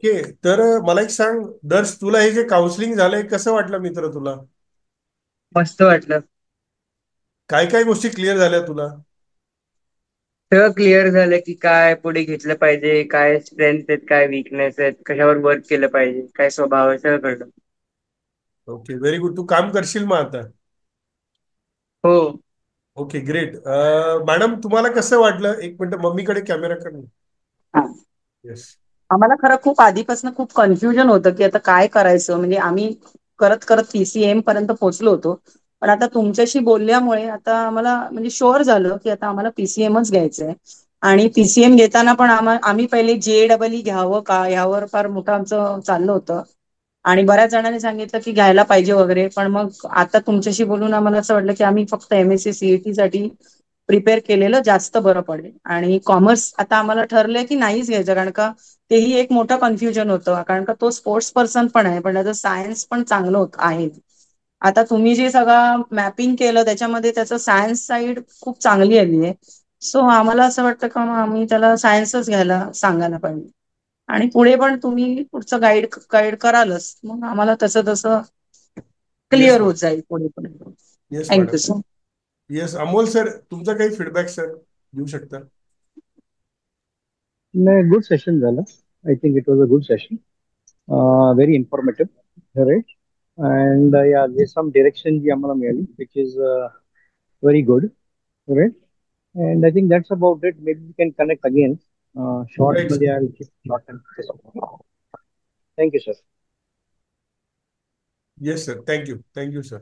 Okay. तर मला एक सांग, दर्श, तुला हे जे काउन्सिलिंग झालंय कसं वाटलं मित्र तुला? मस्त वाटलं. काय काय गोष्टी क्लिअर झाल्या तुला? सगळं क्लिअर झालं की काय पुढे घेतलं पाहिजे, काय स्ट्रेंथ आहेत, काय विकनेस आहेत, कशावर वर्क केलं पाहिजे, काय स्वभाव आहे, सगळं कळलं. Okay, very good. तू काम करशील मग आता? हो. Okay, great. मॅडम, तुम्हाला कसं वाटलं? एक मिनिट, मम्मीकडे कॅमेरा कर. हा. येस. आम्हाला खरं खूप आधीपासून खूप कन्फ्युजन होतं की आता काय करायचं, म्हणजे आम्ही करत करत पीसीएम पर्यंत पोहोचलो होतो. पण आता तुमच्याशी बोलल्यामुळे आता आम्हाला म्हणजे शुअर झालं की आता आम्हाला पीसीएमच घ्यायचंय. आणि पीसीएम घेताना पण आम्ही पहिले जेडबलई घ्यावं का ह्यावर फार मोठं आमचं चाललं होतं. आणि बऱ्याच जणांनी सांगितलं की घ्यायला पाहिजे वगैरे, पण मग आता तुमच्याशी बोलून आम्हाला असं वाटलं की आम्ही फक्त एमएससी सीईटी साठी प्रिपेअर केलेलं जास्त बरं पडेल. आणि कॉमर्स आता आम्हाला ठरलंय की नाहीच घ्यायचं, कारण का तेही एक मोठं कन्फ्युजन होतं, कारण का तो स्पोर्ट्स पर्सन पण आहे पण त्याचं सायन्स पण चांगलं होत आहे. आता तुम्ही जे सगळं मॅपिंग केलं त्याच्यामध्ये त्याचं सायन्स साईड खूप चांगली आली आहे. सो आम्हाला असं वाटतं का मग आम्ही त्याला सायन्सच घ्यायला सांगायला पाहिजे. आणि पुढे पण तुम्ही पुढचं गाईड गाईड करालच, मग आम्हाला तसं तसं येस क्लिअर होत मॅडम. जाईल पुढे पुढे. Yes thank you madam. Sir. Yes, Amol sir, तुमचा काही फीडबॅक सर देऊ शकता? No, good session, Zala. I think it was a good session. Very informative, right? And yeah, there's some direction ji amala मिळाली, which is very good, right? And I think that's about it. Maybe we can connect again. Short, right मध्ये sir. I'll keep short and thank you, sir. Yes sir, thank you. Thank you sir.